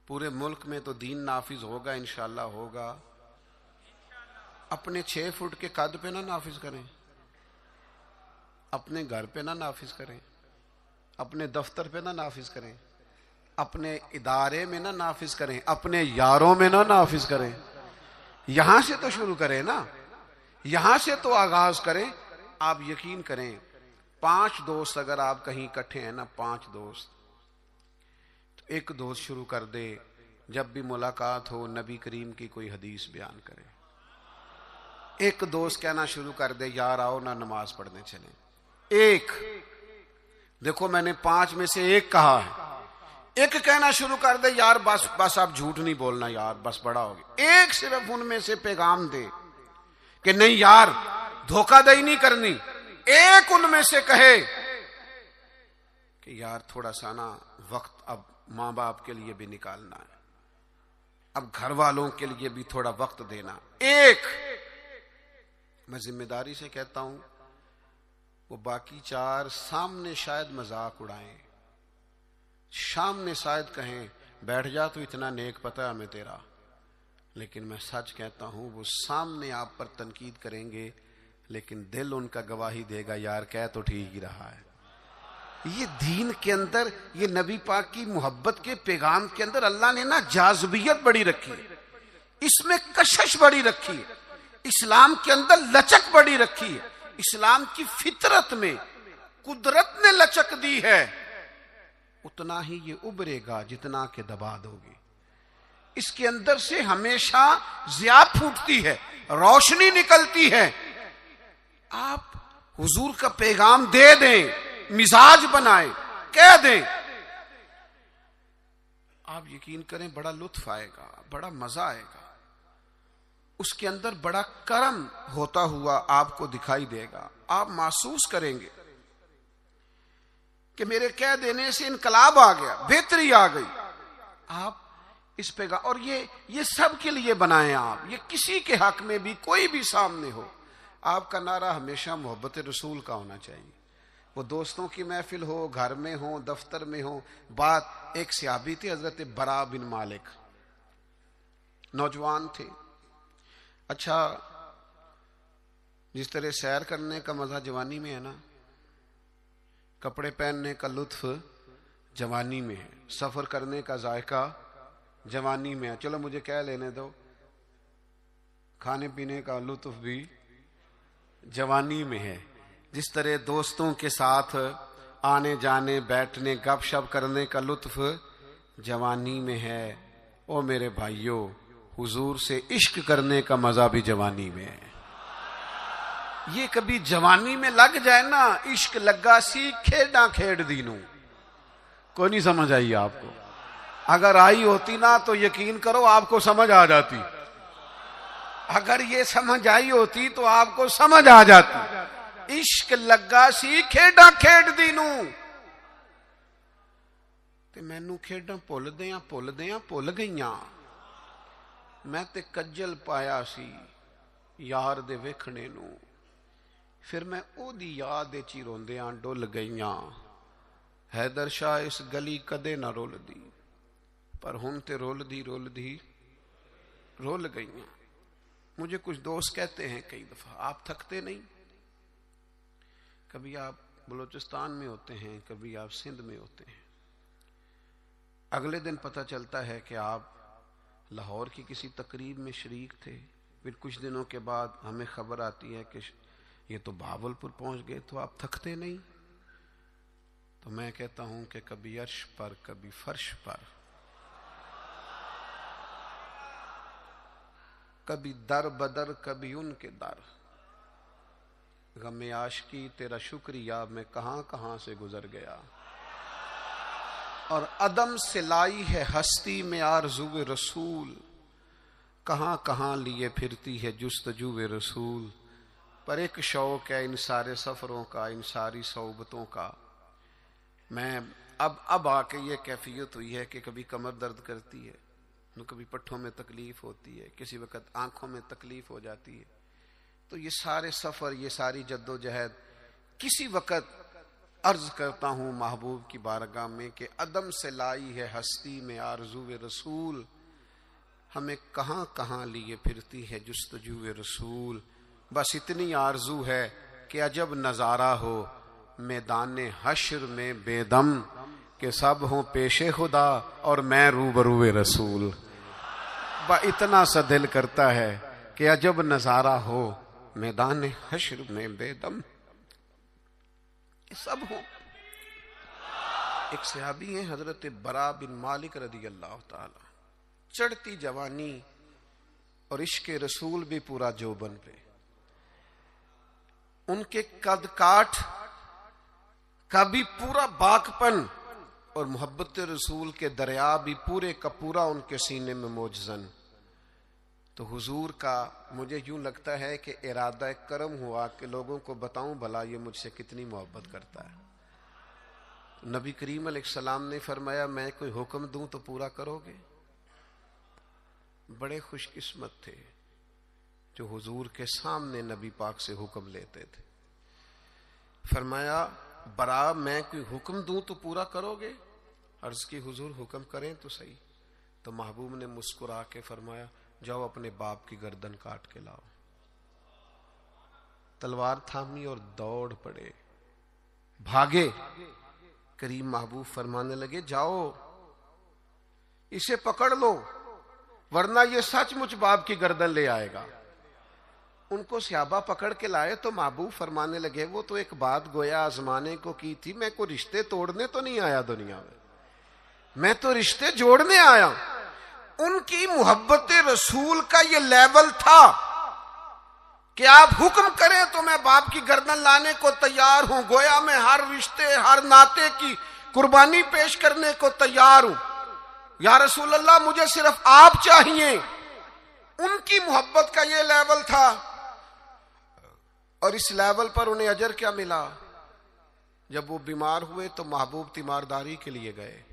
پورے ملک میں تو دین نافذ ہوگا، انشاءاللہ ہوگا. اپنے 6 فٹ کے قد پہ نہ نافذ کریں، اپنے گھر پہ نہ نافذ کریں، اپنے دفتر پہ نہ نافذ کریں، اپنے ادارے میں نہ نافذ کریں، اپنے یاروں میں نہ نافذ کریں. یہاں سے تو شروع کریں نا، یہاں سے تو آغاز کریں. آپ یقین کریں 5 دوست اگر آپ کہیں اکٹھے ہیں نا، 5 دوست، تو ایک دوست شروع کر دے جب بھی ملاقات ہو نبی کریم کی کوئی حدیث بیان کرے. ایک دوست کہنا شروع کر دے یار آؤ نا نماز پڑھنے چلیں. ایک دیکھو میں نے 5 میں سے ایک کہا ہے. ایک کہنا شروع کر دے یار بس آپ جھوٹ نہیں بولنا یار، بس بڑا ہو گیا. ایک صرف ان میں سے پیغام دے کہ نہیں یار دھوکہ دہی نہیں کرنی. ایک ان میں سے کہے کہ یار تھوڑا سا نا وقت اب ماں باپ کے لیے بھی نکالنا ہے، اب گھر والوں کے لیے بھی تھوڑا وقت دینا. ایک میں ذمہ داری سے کہتا ہوں، وہ باقی 4 سامنے شاید مذاق اڑائیں، سامنے شاید کہیں بیٹھ جا تو اتنا نیک پتہ ہے ہمیں تیرا، لیکن میں سچ کہتا ہوں وہ سامنے آپ پر تنقید کریں گے لیکن دل ان کا گواہی دے گا یار کہہ تو ٹھیک ہی رہا ہے. یہ دین کے اندر، یہ نبی پاک کی محبت کے پیغام کے اندر اللہ نے نا جاذبیت بڑی رکھی ہے، اس میں کشش بڑی رکھی ہے، اسلام کے اندر لچک بڑی رکھی ہے. اسلام کی فطرت میں قدرت نے لچک دی ہے، اتنا ہی یہ ابھرے گا جتنا کہ دبا دو گے. اس کے اندر سے ہمیشہ ضیاء پھوٹتی ہے، روشنی نکلتی ہے. آپ حضور کا پیغام دے دیں، مزاج بنائیں، کہہ دیں، آپ یقین کریں بڑا لطف آئے گا، بڑا مزہ آئے گا. اس کے اندر بڑا کرم ہوتا ہوا آپ کو دکھائی دے گا. آپ محسوس کریں گے کہ میرے کہہ دینے سے انقلاب آ گیا، بہتری آ گئی. آپ اس پیغام، اور یہ سب کے لیے بنائیں آپ، یہ کسی کے حق میں بھی کوئی بھی سامنے ہو آپ کا نعرہ ہمیشہ محبت رسول کا ہونا چاہیے. وہ دوستوں کی محفل ہو، گھر میں ہو، دفتر میں ہو. بات ایک صحابی تھے حضرت برا بن مالک، نوجوان تھے. اچھا، جس طرح سیر کرنے کا مزہ جوانی میں ہے نا، کپڑے پہننے کا لطف جوانی میں ہے، سفر کرنے کا ذائقہ جوانی میں ہے. چلو مجھے کہہ لینے دو، کھانے پینے کا لطف بھی جوانی میں ہے. جس طرح دوستوں کے ساتھ آنے جانے، بیٹھنے، گپ شپ کرنے کا لطف جوانی میں ہے. او میرے بھائیوں، حضور سے عشق کرنے کا مزہ بھی جوانی میں ہے. یہ کبھی جوانی میں لگ جائے نا، عشق لگا سی کھیڈاں کھیڑ دینوں. کوئی نہیں سمجھ آئی آپ کو؟ اگر آئی ہوتی نا تو یقین کرو آپ کو سمجھ آ جاتی. اگر یہ سمجھ آئی ہوتی تو آپ کو سمجھ آ جاتی. عشق لگا سی کھیڈاں کھیڑ دینوں، تے مینوں کھیڈاں بھل گئیاں. میں تے کجل پایا سی یار دے ویکھنے نو، پھر میں او دی یاد وچ روندیاں ڈل گئیاں. حیدر شاہ اس گلی کدے نہ رول دی، پر ہن تے رول دی رول گئیاں. مجھے کچھ دوست کہتے ہیں کئی دفعہ، آپ تھکتے نہیں؟ کبھی آپ بلوچستان میں ہوتے ہیں، کبھی آپ سندھ میں ہوتے ہیں، اگلے دن پتہ چلتا ہے کہ آپ لاہور کی کسی تقریب میں شریک تھے. پھر کچھ دنوں کے بعد ہمیں خبر آتی ہے کہ یہ تو بہاولپور پہنچ گئے. تو آپ تھکتے نہیں؟ تو میں کہتا ہوں کہ کبھی عرش پر، کبھی فرش پر، کبھی در بدر، کبھی ان کے در. غم عاشقی تیرا شکریہ میں کہاں کہاں سے گزر گیا، اور عدم سے لائی ہے ہستی میں آرزو رسول. کہاں کہاں لیے پھرتی ہے جستجو رسول. پر ایک شوق ہے ان سارے سفروں کا، ان ساری صحبتوں کا. میں اب آ کے یہ کیفیت ہوئی ہے کہ کبھی کمر درد کرتی ہے، کبھی پٹھوں میں تکلیف ہوتی ہے، کسی وقت آنکھوں میں تکلیف ہو جاتی ہے. تو یہ سارے سفر، یہ ساری جد و جہد، کسی وقت عرض کرتا ہوں محبوب کی بارگاہ میں کہ عدم سے لائی ہے ہستی میں آرزو رسول. ہمیں کہاں کہاں لیے پھرتی ہے جستجو رسول. بس اتنی آرزو ہے کہ عجب نظارہ ہو میدان حشر میں بے دم، کہ سب ہوں پیش خدا اور میں روبرو رسول. اتنا سا دل کرتا ہے کہ عجب نظارہ ہو میدان حشر میں بے دم، سب ہوں. ایک صحابی ہیں حضرت برا بن مالک رضی اللہ تعالی، چڑھتی جوانی اور عشق رسول بھی پورا جوبن پہ. ان کے قد کاٹ کا بھی پورا باکپن اور محبت رسول کے دریا بھی پورے کا پورا ان کے سینے میں موجزن. تو حضور کا مجھے یوں لگتا ہے کہ ارادہ کرم ہوا کہ لوگوں کو بتاؤں بھلا یہ مجھ سے کتنی محبت کرتا ہے. نبی کریم علیہ السلام نے فرمایا میں کوئی حکم دوں تو پورا کرو گے؟ بڑے خوش قسمت تھے جو حضور کے سامنے نبی پاک سے حکم لیتے تھے. فرمایا برا میں کوئی حکم دوں تو پورا کرو گے؟ عرض کی حضور حکم کریں تو صحیح. تو محبوب نے مسکرا کے فرمایا جاؤ اپنے باپ کی گردن کاٹ کے لاؤ. تلوار تھامی اور دوڑ پڑے، بھاگے. کریم محبوب فرمانے لگے جاؤ اسے پکڑ لو ورنہ یہ سچ مچ باپ کی گردن لے آئے گا. ان کو صحابہ پکڑ کے لائے تو محبوب فرمانے لگے وہ تو ایک بات گویا آزمانے کو کی تھی، میں کوئی رشتے توڑنے تو نہیں آیا دنیا میں تو رشتے جوڑنے آیا. ان کی محبت رسول کا یہ لیول تھا کہ آپ حکم کریں تو میں باپ کی گردن لانے کو تیار ہوں. گویا میں ہر رشتے، ہر ناطے کی قربانی پیش کرنے کو تیار ہوں. یا رسول اللہ مجھے صرف آپ چاہیے. ان کی محبت کا یہ لیول تھا. اور اس لیول پر انہیں اجر کیا ملا؟ جب وہ بیمار ہوئے تو محبوب تیمارداری کے لیے گئے.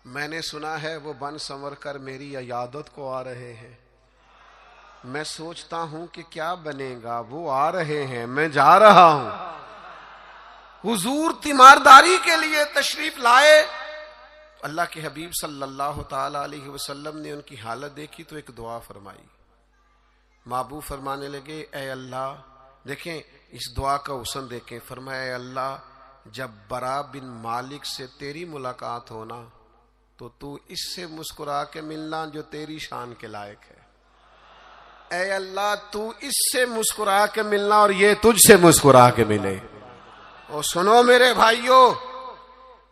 میں نے سنا ہے وہ بن سنور کر میری عیادت کو آ رہے ہیں. میں سوچتا ہوں کہ کیا بنے گا، وہ آ رہے ہیں، میں جا رہا ہوں۔ حضور تیمارداری کے لیے تشریف لائے، اللہ کے حبیب صلی اللہ تعالی علیہ وسلم نے ان کی حالت دیکھی تو ایک دعا فرمائی۔ محبوب فرمانے لگے اے اللہ، دیکھیں اس دعا کا حسن دیکھیں، فرمایا اے اللہ جب برا بن مالک سے تیری ملاقات ہونا تو اس سے مسکرا کے ملنا جو تیری شان کے لائق ہے۔ اے اللہ تو اس سے مسکرا کے ملنا اور یہ تجھ سے مسکرا کے ملے۔ اور سنو میرے بھائیوں،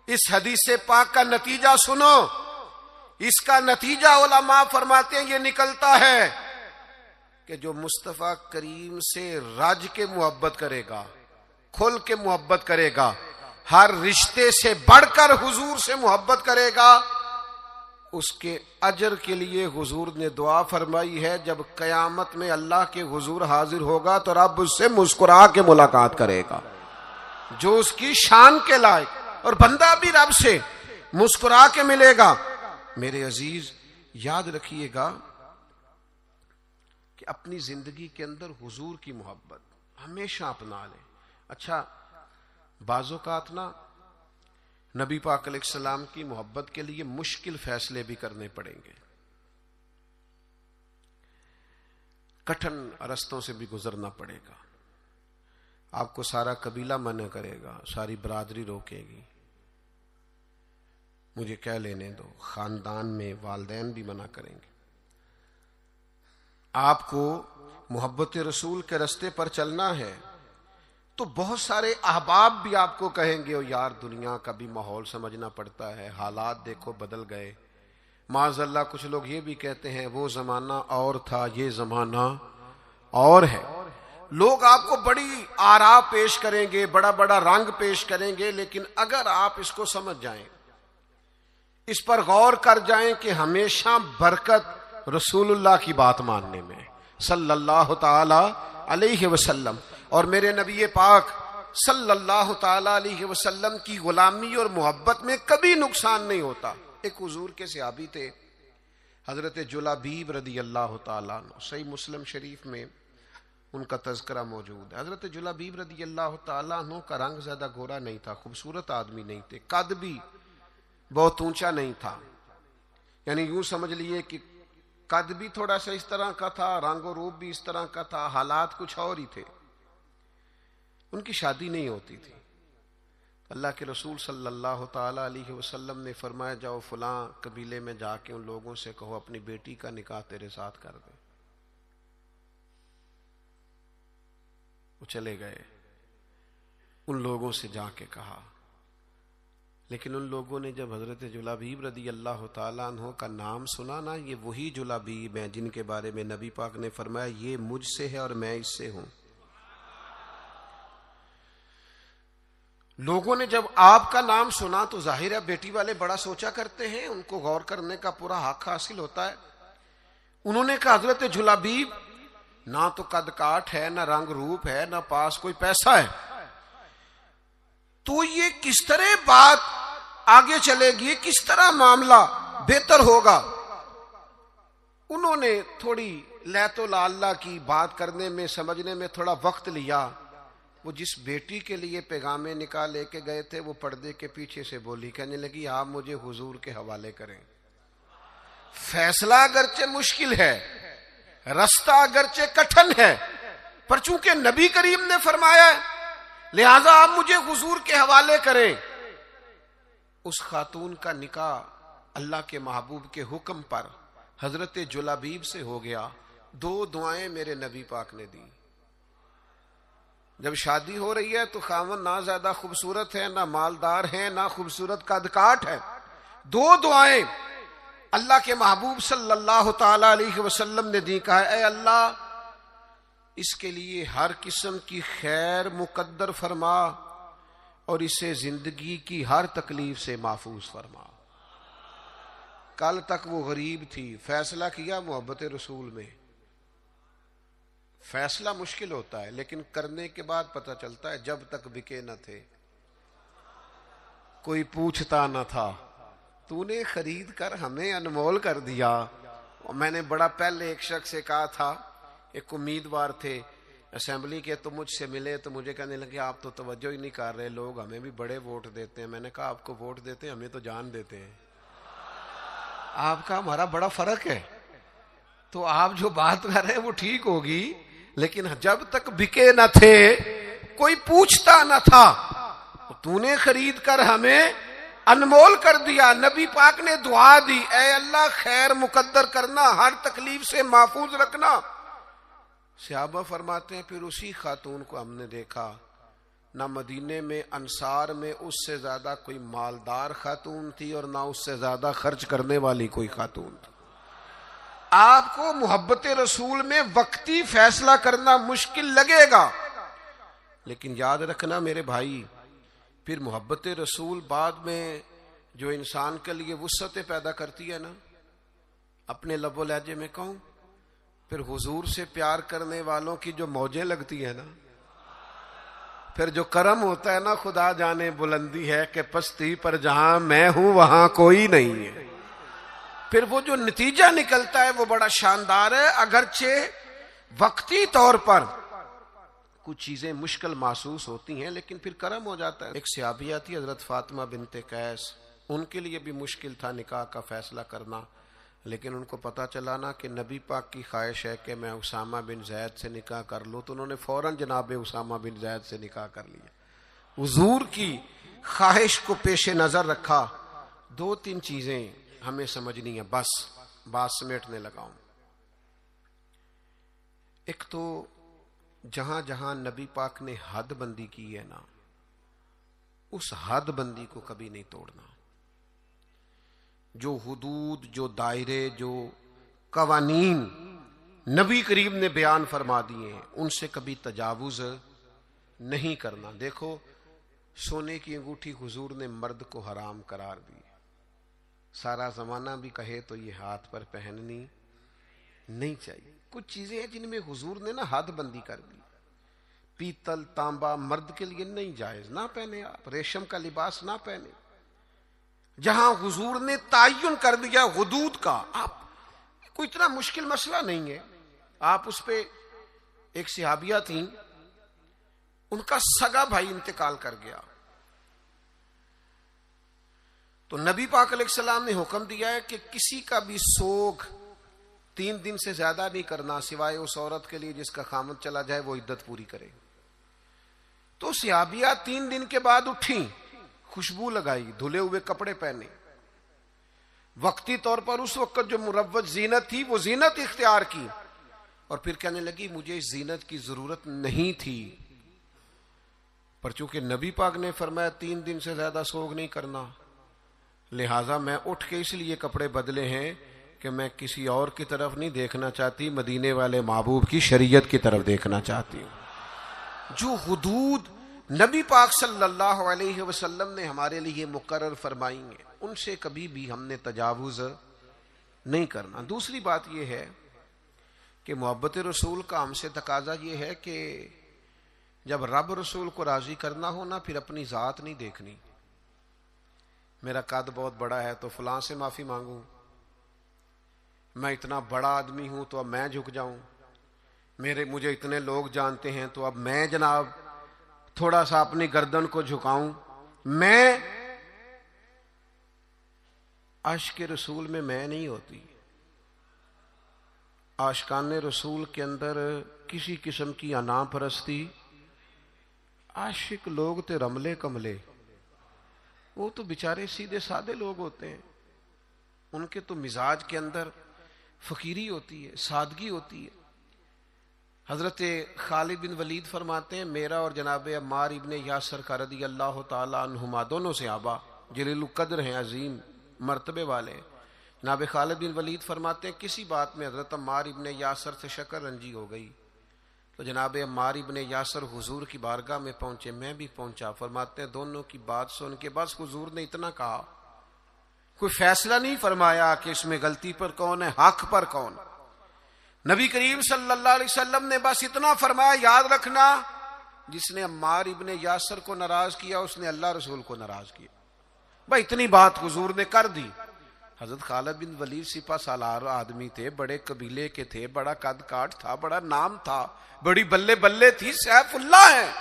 اس حدیث پاک کا نتیجہ سنو، اس کا نتیجہ علماء فرماتے ہیں یہ نکلتا ہے کہ جو مصطفیٰ کریم سے رج کے محبت کرے گا، کھل کے محبت کرے گا، ہر رشتے سے بڑھ کر حضور سے محبت کرے گا، اس کے اجر کے لیے حضور نے دعا فرمائی ہے جب قیامت میں اللہ کے حضور حاضر ہوگا تو رب اس سے مسکرا کے ملاقات کرے گا جو اس کی شان کے لائق، اور بندہ بھی رب سے مسکرا کے ملے گا۔ میرے عزیز یاد رکھیے گا کہ اپنی زندگی کے اندر حضور کی محبت ہمیشہ اپنا لیں۔ اچھا بعض اوقات نا نبی پاک علیہ السلام کی محبت کے لیے مشکل فیصلے بھی کرنے پڑیں گے، کٹھن رستوں سے بھی گزرنا پڑے گا۔ آپ کو سارا قبیلہ منع کرے گا، ساری برادری روکے گی، مجھے کہہ لینے دو، خاندان میں والدین بھی منع کریں گے۔ آپ کو محبت رسول کے رستے پر چلنا ہے تو بہت سارے احباب بھی آپ کو کہیں گے او یار دنیا کا بھی ماحول سمجھنا پڑتا ہے، حالات دیکھو بدل گئے۔ معاذ اللہ کچھ لوگ یہ بھی کہتے ہیں وہ زمانہ اور تھا، یہ زمانہ اور ہے۔ لوگ آپ کو بڑی آراء پیش کریں گے، بڑا بڑا رنگ پیش کریں گے، لیکن اگر آپ اس کو سمجھ جائیں، اس پر غور کر جائیں کہ ہمیشہ برکت رسول اللہ کی بات ماننے میں صلی اللہ تعالی علیہ وسلم، اور میرے نبی پاک صلی اللہ تعالی علیہ وسلم کی غلامی اور محبت میں کبھی نقصان نہیں ہوتا۔ ایک حضور کے صحابی تھے حضرت جلابیب رضی اللہ تعالیٰ عنہ، صحیح مسلم شریف میں ان کا تذکرہ موجود ہے۔ حضرت جلابیب رضی اللہ تعالیٰ عنہ کا رنگ زیادہ گورا نہیں تھا، خوبصورت آدمی نہیں تھے، قد بھی بہت اونچا نہیں تھا، یعنی یوں سمجھ لیے کہ قد بھی تھوڑا سا اس طرح کا تھا، رنگ و روپ بھی اس طرح کا تھا، حالات کچھ اور ہی تھے۔ ان کی شادی نہیں ہوتی تھی۔ اللہ کے رسول صلی اللہ تعالی علیہ وسلم نے فرمایا جاؤ فلاں قبیلے میں جا کے ان لوگوں سے کہو اپنی بیٹی کا نکاح تیرے ساتھ کر دیں۔ وہ چلے گئے، ان لوگوں سے جا کے کہا، لیکن ان لوگوں نے جب حضرت جلابیب رضی اللہ تعالیٰ عنہ کا نام سنا نا، یہ وہی جلابیب ہیں جن کے بارے میں نبی پاک نے فرمایا یہ مجھ سے ہے اور میں اس سے ہوں۔ لوگوں نے جب آپ کا نام سنا تو ظاہر ہے بیٹی والے بڑا سوچا کرتے ہیں، ان کو غور کرنے کا پورا حق حاصل ہوتا ہے۔ انہوں نے کہا حضرت جلابیب نہ تو قد کاٹ ہے، نہ رنگ روپ ہے، نہ پاس کوئی پیسہ ہے، تو یہ کس طرح بات آگے چلے گی، کس طرح معاملہ بہتر ہوگا؟ انہوں نے تھوڑی لیت و لالا کی بات کرنے میں، سمجھنے میں تھوڑا وقت لیا۔ وہ جس بیٹی کے لیے پیغام نکاح لے کے گئے تھے وہ پردے کے پیچھے سے بولی، کہنے لگی آپ مجھے حضور کے حوالے کریں۔ فیصلہ اگرچہ مشکل ہے، رستہ اگرچہ کٹھن ہے، پر چونکہ نبی کریم نے فرمایا ہے لہذا آپ مجھے حضور کے حوالے کریں۔ اس خاتون کا نکاح اللہ کے محبوب کے حکم پر حضرت جلابیب سے ہو گیا۔ 2 دعائیں میرے نبی پاک نے دی۔ جب شادی ہو رہی ہے تو خاوند نہ زیادہ خوبصورت ہے، نہ مالدار ہے، نہ خوبصورت قد کاٹ ہے، 2 دعائیں اللہ کے محبوب صلی اللہ تعالی علیہ وسلم نے دی۔ کہا اے اللہ اس کے لیے ہر قسم کی خیر مقدر فرما اور اسے زندگی کی ہر تکلیف سے محفوظ فرما۔ کل تک وہ غریب تھی، فیصلہ کیا محبت رسول میں۔ فیصلہ مشکل ہوتا ہے لیکن کرنے کے بعد پتہ چلتا ہے جب تک بکے نہ تھے کوئی پوچھتا نہ تھا، تو نے خرید کر ہمیں انمول کر دیا۔ میں نے بڑا پہلے ایک شخص سے کہا تھا ایک امیدوار تھے اسمبلی کے، تو مجھ سے ملے تو مجھے کہنے لگے آپ تو توجہ ہی نہیں کر رہے، لوگ ہمیں بھی بڑے ووٹ دیتے ہیں۔ میں نے کہا آپ کو ووٹ دیتے ہیں، ہمیں تو جان دیتے ہیں، آپ کا ہمارا بڑا فرق ہے۔ تو آپ جو بات کر رہے ہیں وہ ٹھیک ہوگی، لیکن جب تک بکے نہ تھے کوئی پوچھتا نہ تھا، تو نے خرید کر ہمیں انمول کر دیا۔ نبی پاک نے دعا دی، اے اللہ خیر مقدر کرنا، ہر تکلیف سے محفوظ رکھنا۔ صحابہ فرماتے ہیں پھر اسی خاتون کو ہم نے دیکھا، نہ مدینے میں انصار میں اس سے زیادہ کوئی مالدار خاتون تھی اور نہ اس سے زیادہ خرچ کرنے والی کوئی خاتون تھی۔ آپ کو محبت رسول میں وقتی فیصلہ کرنا مشکل لگے گا، لیکن یاد رکھنا میرے بھائی، پھر محبت رسول بعد میں جو انسان کے لیے وسعتیں پیدا کرتی ہے نا، اپنے لب و لہجے میں کہوں، پھر حضور سے پیار کرنے والوں کی جو موجیں لگتی ہیں نا، پھر جو کرم ہوتا ہے نا، خدا جانے بلندی ہے کہ پستی پر جہاں میں ہوں وہاں کوئی نہیں ہے، پھر وہ جو نتیجہ نکلتا ہے وہ بڑا شاندار ہے۔ اگرچہ وقتی طور پر کچھ چیزیں مشکل محسوس ہوتی ہیں، لیکن پھر کرم ہو جاتا ہے۔ ایک صحابیہ تھی حضرت فاطمہ بنت قیس، ان کے لیے بھی مشکل تھا نکاح کا فیصلہ کرنا، لیکن ان کو پتا چلا نا کہ نبی پاک کی خواہش ہے کہ میں اسامہ بن زید سے نکاح کر لوں، تو انہوں نے فوراً جناب اسامہ بن زید سے نکاح کر لیا۔ حضور کی خواہش کو پیش نظر رکھا۔ دو تین چیزیں ہمیں سمجھنی ہے، بس بات سمیٹنے لگا ہوں۔ ایک تو جہاں جہاں نبی پاک نے حد بندی کی ہے نا، اس حد بندی کو کبھی نہیں توڑنا۔ جو حدود، جو دائرے، جو قوانین نبی کریم نے بیان فرما دیے ہیں، ان سے کبھی تجاوز نہیں کرنا۔ دیکھو سونے کی انگوٹھی حضور نے مرد کو حرام قرار دی، سارا زمانہ بھی کہے تو یہ ہاتھ پر پہننی نہیں چاہیے۔ کچھ چیزیں ہیں جن میں حضور نے نا حد بندی کر دی۔ پیتل تانبا مرد کے لیے نہیں جائز، نہ پہنے آپ، ریشم کا لباس نہ پہنے۔ جہاں حضور نے تعین کر دیا حدود کا، آپ کوئی اتنا مشکل مسئلہ نہیں ہے۔ آپ اس پہ، ایک صحابیہ تھیں، ان کا سگا بھائی انتقال کر گیا، تو نبی پاک علیہ السلام نے حکم دیا ہے کہ کسی کا بھی سوگ 3 دن سے زیادہ نہیں کرنا، سوائے اس عورت کے لیے جس کا خامد چلا جائے وہ عدت پوری کرے۔ تو صحابیہ 3 دن کے بعد اٹھیں، خوشبو لگائی، دھلے ہوئے کپڑے پہنے، وقتی طور پر اس وقت جو مروج زینت تھی وہ زینت اختیار کی، اور پھر کہنے لگی مجھے اس زینت کی ضرورت نہیں تھی، پر چونکہ نبی پاک نے فرمایا 3 دن سے زیادہ سوگ نہیں کرنا، لہٰذا میں اٹھ کے اس لیے کپڑے بدلے ہیں کہ میں کسی اور کی طرف نہیں دیکھنا چاہتی، مدینے والے محبوب کی شریعت کی طرف دیکھنا چاہتی ہوں۔ جو حدود نبی پاک صلی اللہ علیہ وسلم نے ہمارے لیے مقرر فرمائی ہیں، ان سے کبھی بھی ہم نے تجاوز نہیں کرنا۔ دوسری بات یہ ہے کہ محبت رسول کا ہم سے تقاضا یہ ہے کہ جب رب رسول کو راضی کرنا ہو نا، پھر اپنی ذات نہیں دیکھنی، میرا قد بہت بڑا ہے تو فلاں سے معافی مانگوں، میں اتنا بڑا آدمی ہوں تو اب میں جھک جاؤں، مجھے اتنے لوگ جانتے ہیں تو اب میں جناب تھوڑا سا اپنی گردن کو جھکاؤں۔ میں عاشق رسول میں نہیں ہوتی، عاشقان رسول کے اندر کسی قسم کی انا پرستی، عاشق لوگ تے رملے کملے، وہ تو بیچارے سیدھے سادے لوگ ہوتے ہیں، ان کے تو مزاج کے اندر فقیری ہوتی ہے، سادگی ہوتی ہے۔ حضرت خالد بن ولید فرماتے ہیں میرا اور جناب عمار ابن یاسر کا رضی اللہ تعالی عنہما، دونوں صحابہ جلیل القدر ہیں، عظیم مرتبے والے، جناب خالد بن ولید فرماتے ہیں کسی بات میں حضرت عمار ابن یاسر سے شکر رنجی ہو گئی، تو جناب عمار ابن یاسر حضور کی بارگاہ میں پہنچے، میں بھی پہنچا، فرماتے ہیں دونوں کی بات سن کے بس حضور نے اتنا کہا، کوئی فیصلہ نہیں فرمایا کہ اس میں غلطی پر کون ہے، حق پر کون۔ نبی کریم صلی اللہ علیہ وسلم نے بس اتنا فرمایا، یاد رکھنا جس نے عمار ابن یاسر کو ناراض کیا اس نے اللہ رسول کو ناراض کیا، بھائی اتنی بات حضور نے کر دی۔ حضرت خالد بن ولید سپہ سالار آدمی تھے، بڑے قبیلے کے تھے، بڑا قد کاٹ تھا، بڑا نام تھا، بڑی بلے بلے تھی، سیف اللہ ہیں.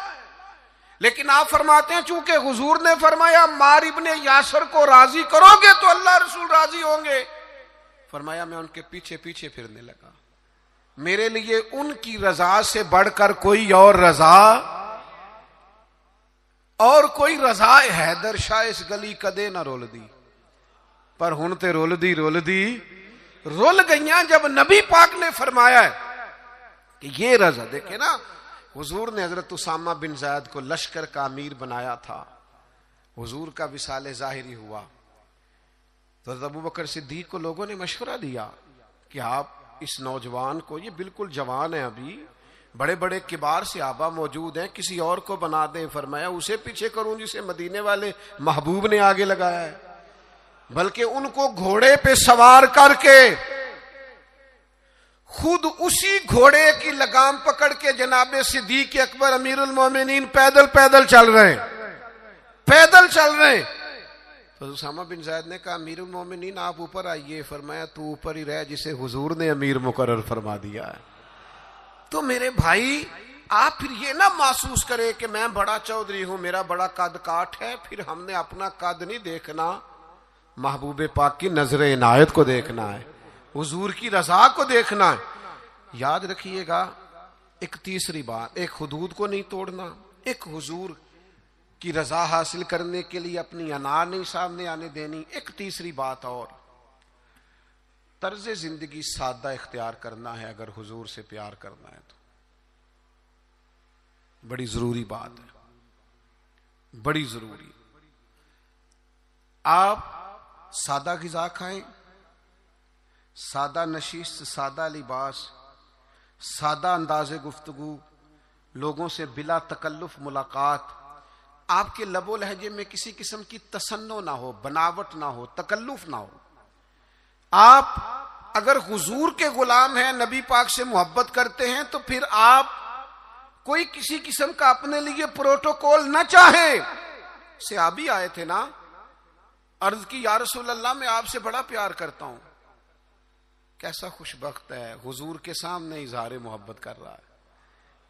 لیکن آپ فرماتے ہیں چونکہ حضور نے فرمایا عمار ابن یاسر کو راضی کرو گے تو اللہ رسول راضی ہوں گے، فرمایا میں ان کے پیچھے پیچھے پھرنے لگا. میرے لیے ان کی رضا سے بڑھ کر کوئی اور رضا، اور کوئی رضا حیدر شاہ اس گلی کدے نہ رول دی. پر ہن تے رول گئیاں جب نبی پاک نے فرمایا ہے کہ یہ رضا. دیکھیں نا، حضور نے حضرت اسامہ بن زید کو لشکر کا امیر بنایا تھا، حضور کا وصال ظاہری ہوا تو حضرت ابوبکر صدیق کو لوگوں نے مشورہ دیا کہ آپ اس نوجوان کو، یہ بالکل جوان ہے ابھی، بڑے بڑے کبار صحابہ موجود ہیں، کسی اور کو بنا دیں. فرمایا اسے پیچھے کروں جسے مدینے والے محبوب نے آگے لگایا ہے، بلکہ ان کو گھوڑے پہ سوار کر کے خود اسی گھوڑے کی لگام پکڑ کے جناب صدیق اکبر امیر المومنین پیدل چل رہے ہیں. تو اسامہ بن زید نے کہا امیر المومنین آپ اوپر آئیے. فرمایا تو اوپر ہی رہ جسے حضور نے امیر مقرر فرما دیا ہے. تو میرے بھائی آپ پھر یہ نہ محسوس کرے کہ میں بڑا چودھری ہوں، میرا بڑا قد کاٹ ہے، پھر ہم نے اپنا قد نہیں دیکھنا، محبوب پاک کی نظر عنایت کو دیکھنا ہے، حضور کی رضا کو دیکھنا ہے. یاد رکھیے گا ایک تیسری بات، ایک حدود کو نہیں توڑنا، ایک حضور کی رضا حاصل کرنے کے لیے اپنی انا نہیں سامنے آنے دینی. ایک تیسری بات اور، طرز زندگی سادہ اختیار کرنا ہے اگر حضور سے پیار کرنا ہے تو. بڑی ضروری بات ہے، بڑی ضروری. آپ سادہ غذا کھائیں، سادہ نشست، سادہ لباس، سادہ انداز گفتگو، لوگوں سے بلا تکلف ملاقات، آپ کے لب و لہجے میں کسی قسم کی تصنع نہ ہو، بناوٹ نہ ہو، تکلف نہ ہو. آپ اگر حضور کے غلام ہیں، نبی پاک سے محبت کرتے ہیں، تو پھر آپ کوئی کسی قسم کا اپنے لیے پروٹوکول نہ چاہیں. صحابی آئے تھے نا، عرض کی یا رسول اللہ میں آپ سے بڑا پیار کرتا ہوں. کیسا خوش بخت ہے، حضور کے سامنے اظہار محبت کر رہا ہے،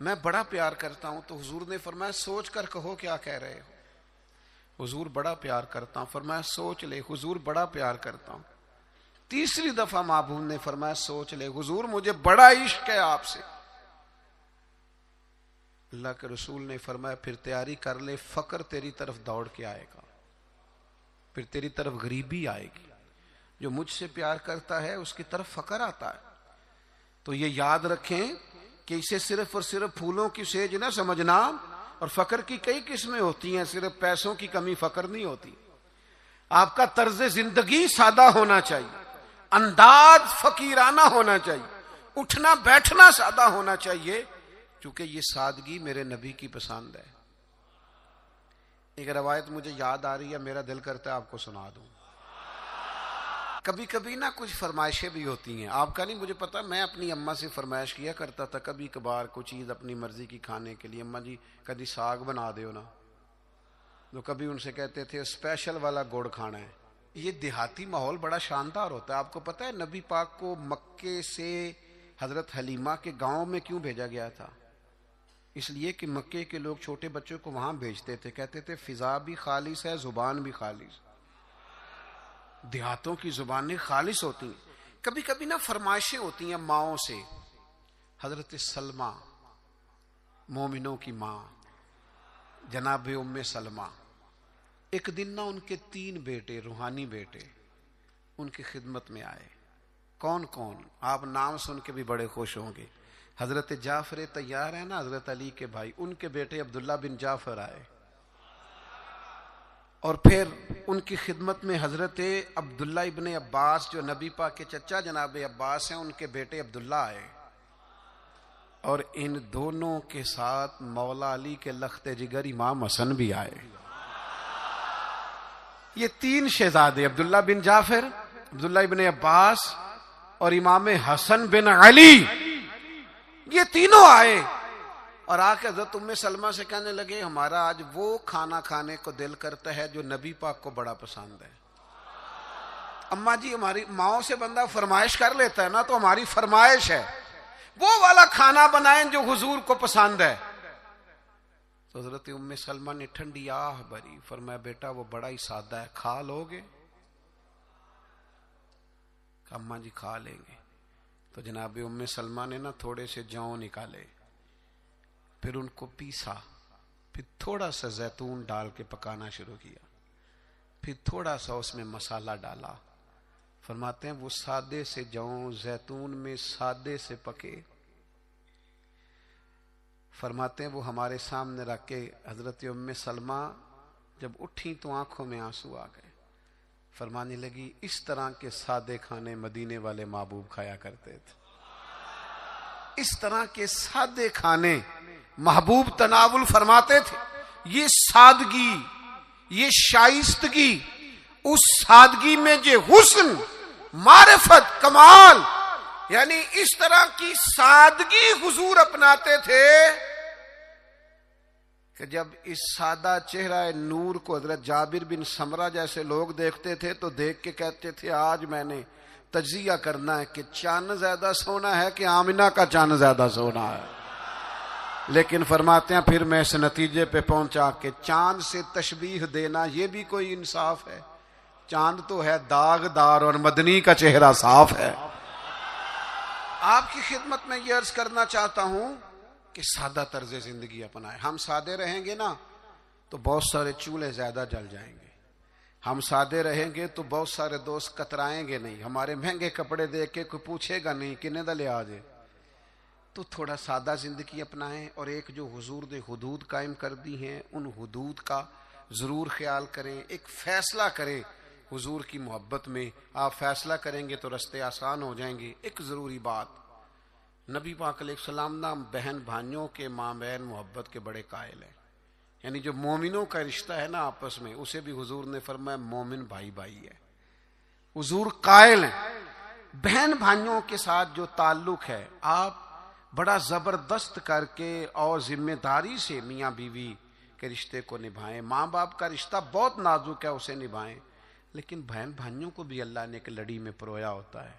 میں بڑا پیار کرتا ہوں. تو حضور نے فرمایا سوچ کر کہو کیا کہہ رہے ہو. حضور بڑا پیار کرتا ہوں. فرمایا سوچ لے. حضور بڑا پیار کرتا ہوں. تیسری دفعہ محبوب نے فرمایا سوچ لے. حضور مجھے بڑا عشق ہے آپ سے. اللہ کے رسول نے فرمایا پھر تیاری کر لے، فقر تیری طرف دوڑ کے آئے گا، پھر تیری طرف غریبی آئے گی. جو مجھ سے پیار کرتا ہے اس کی طرف فقر آتا ہے. تو یہ یاد رکھیں کہ اسے صرف اور صرف پھولوں کی سیج نہ سمجھنا، اور فقر کی کئی قسمیں ہوتی ہیں، صرف پیسوں کی کمی فقر نہیں ہوتی. آپ کا طرز زندگی سادہ ہونا چاہیے، انداز فقیرانہ ہونا چاہیے، اٹھنا بیٹھنا سادہ ہونا چاہیے، کیونکہ یہ سادگی میرے نبی کی پسند ہے. ایک روایت مجھے یاد آ رہی ہے، میرا دل کرتا ہے آپ کو سنا دوں. کبھی کبھی نا کچھ فرمائشیں بھی ہوتی ہیں، آپ کا نہیں مجھے پتا، میں اپنی اماں سے فرمائش کیا کرتا تھا کبھی کبھار کوئی چیز اپنی مرضی کی کھانے کے لیے. اماں جی کبھی ساگ بنا دیو نا، تو کبھی ان سے کہتے تھے اسپیشل والا گڑ کھانا ہے. یہ دیہاتی ماحول بڑا شاندار ہوتا ہے. آپ کو پتا ہے نبی پاک کو مکے سے حضرت حلیمہ کے گاؤں میں کیوں بھیجا گیا تھا؟ اس لیے کہ مکے کے لوگ چھوٹے بچوں کو وہاں بھیجتے تھے، کہتے تھے فضا بھی خالص ہے، زبان بھی خالص. دیہاتوں کی زبانیں خالص ہوتی ہیں. کبھی کبھی نا فرمائشیں ہوتی ہیں ماؤں سے. حضرت سلمہ مومنوں کی ماں جناب ام سلمہ، ایک دن نا ان کے 3 بیٹے روحانی بیٹے ان کی خدمت میں آئے. کون کون؟ آپ نام سن کے بھی بڑے خوش ہوں گے. حضرت جعفر طیار ہے نا، حضرت علی کے بھائی، ان کے بیٹے عبداللہ بن جعفر آئے. اور پھر ان کی خدمت میں حضرت عبداللہ ابن عباس جو نبی پاک کے چچا جناب عباس ہیں، ان کے بیٹے عبداللہ آئے. اور ان دونوں کے ساتھ مولا علی کے لخت جگر امام حسن بھی آئے. یہ 3 شہزادے عبداللہ بن جعفر، عبداللہ ابن عباس اور امام حسن بن علی، یہ تینوں آئے اور آ کے حضرت ام سلمہ سے کہنے لگے ہمارا آج وہ کھانا کھانے کو دل کرتا ہے جو نبی پاک کو بڑا پسند ہے. اماں جی ہماری ماؤں سے بندہ فرمائش کر لیتا ہے نا، تو ہماری فرمائش ہے وہ والا کھانا بنائیں جو حضور کو پسند ہے۔ تو حضرت ام سلمہ نے ٹھنڈی آہ بھری، فرمایا بیٹا وہ بڑا ہی سادہ ہے، کھا لو گے؟ اماں جی کھا لیں گے۔ تو جناب ام سلمہ نے نا تھوڑے سے جوں نکالے، پھر ان کو پیسا، پھر تھوڑا سا زیتون ڈال کے پکانا شروع کیا، پھر تھوڑا سا اس میں مسالہ ڈالا۔ فرماتے ہیں وہ سادے سے جوں زیتون میں سادے سے پکے، فرماتے ہیں وہ ہمارے سامنے رکھ کے حضرت ام سلمہ جب اٹھی تو آنکھوں میں آنسو آ گئے، فرمانے لگی اس طرح کے سادے کھانے مدینے والے محبوب کھایا کرتے تھے، اس طرح کے سادے کھانے محبوب تناول فرماتے تھے۔ یہ سادگی، یہ شائستگی، اس سادگی میں جو حسن، معرفت، کمال، یعنی اس طرح کی سادگی حضور اپناتے تھے کہ جب اس سادہ چہرہ نور کو حضرت جابر بن سمرہ جیسے لوگ دیکھتے تھے تو دیکھ کے کہتے تھے آج میں نے تجزیہ کرنا ہے کہ چاند زیادہ سونا ہے کہ آمنہ کا چاند زیادہ سونا ہے۔ لیکن فرماتے ہیں پھر میں اس نتیجے پہ پہنچا کہ چاند سے تشبیہ دینا یہ بھی کوئی انصاف ہے؟ چاند تو ہے داغ دار اور مدنی کا چہرہ صاف ہے۔ آپ کی خدمت میں یہ عرض کرنا چاہتا ہوں کہ سادہ طرز زندگی اپنائیں۔ ہم سادے رہیں گے نا تو بہت سارے چولہے زیادہ جل جائیں گے، ہم سادے رہیں گے تو بہت سارے دوست کترائیں گے نہیں، ہمارے مہنگے کپڑے دیکھ کے کوئی پوچھے گا نہیں کنے دا لے آجے۔ تو تھوڑا سادہ زندگی اپنائیں، اور ایک جو حضور نے حدود قائم کر دی ہیں ان حدود کا ضرور خیال کریں، ایک فیصلہ کریں حضور کی محبت میں۔ آپ فیصلہ کریں گے تو رستے آسان ہو جائیں گے۔ ایک ضروری بات، نبی پاک علیہ السلام نا بہن بھائیوں کے مابین محبت کے بڑے قائل ہیں، یعنی جو مومنوں کا رشتہ ہے نا آپس میں، اسے بھی حضور نے فرمایا مومن بھائی بھائی ہے۔ حضور قائل ہیں بہن بھائیوں کے ساتھ جو تعلق ہے آپ بڑا زبردست کر کے اور ذمہ داری سے میاں بیوی کے رشتے کو نبھائیں۔ ماں باپ کا رشتہ بہت نازک ہے، اسے نبھائیں، لیکن بہن بھائیوں کو بھی اللہ نے ایک لڑی میں پرویا ہوتا ہے۔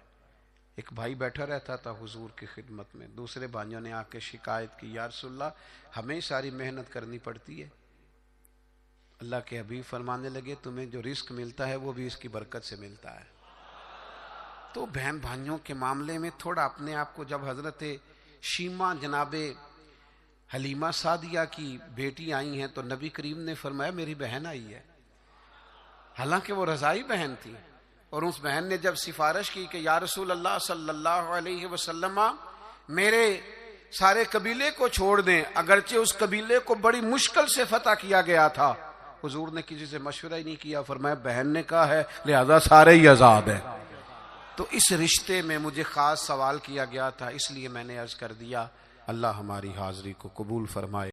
ایک بھائی بیٹھا رہتا تھا حضور کی خدمت میں، دوسرے بھائیوں نے آ کے شکایت کی، یا رسول اللہ ہمیں ساری محنت کرنی پڑتی ہے۔ اللہ کے حبیب فرمانے لگے تمہیں جو رزق ملتا ہے وہ بھی اس کی برکت سے ملتا ہے۔ تو بہن بھائیوں کے معاملے میں تھوڑا اپنے آپ کو، جب حضرت شیمہ جناب حلیمہ سعدیہ کی بیٹی آئی ہیں تو نبی کریم نے فرمایا میری بہن آئی ہے، حالانکہ وہ رضائی بہن تھی، اور اس بہن نے جب سفارش کی کہ یا رسول اللہ صلی اللہ علیہ وسلم میرے سارے قبیلے کو چھوڑ دیں، اگرچہ اس قبیلے کو بڑی مشکل سے فتح کیا گیا تھا، حضور نے کسی سے مشورہ ہی نہیں کیا، فرمایا بہن نے کہا ہے لہذا سارے ہی آزاد ہیں۔ تو اس رشتے میں مجھے خاص سوال کیا گیا تھا، اس لیے میں نے عرض کر دیا۔ اللہ ہماری حاضری کو قبول فرمائے۔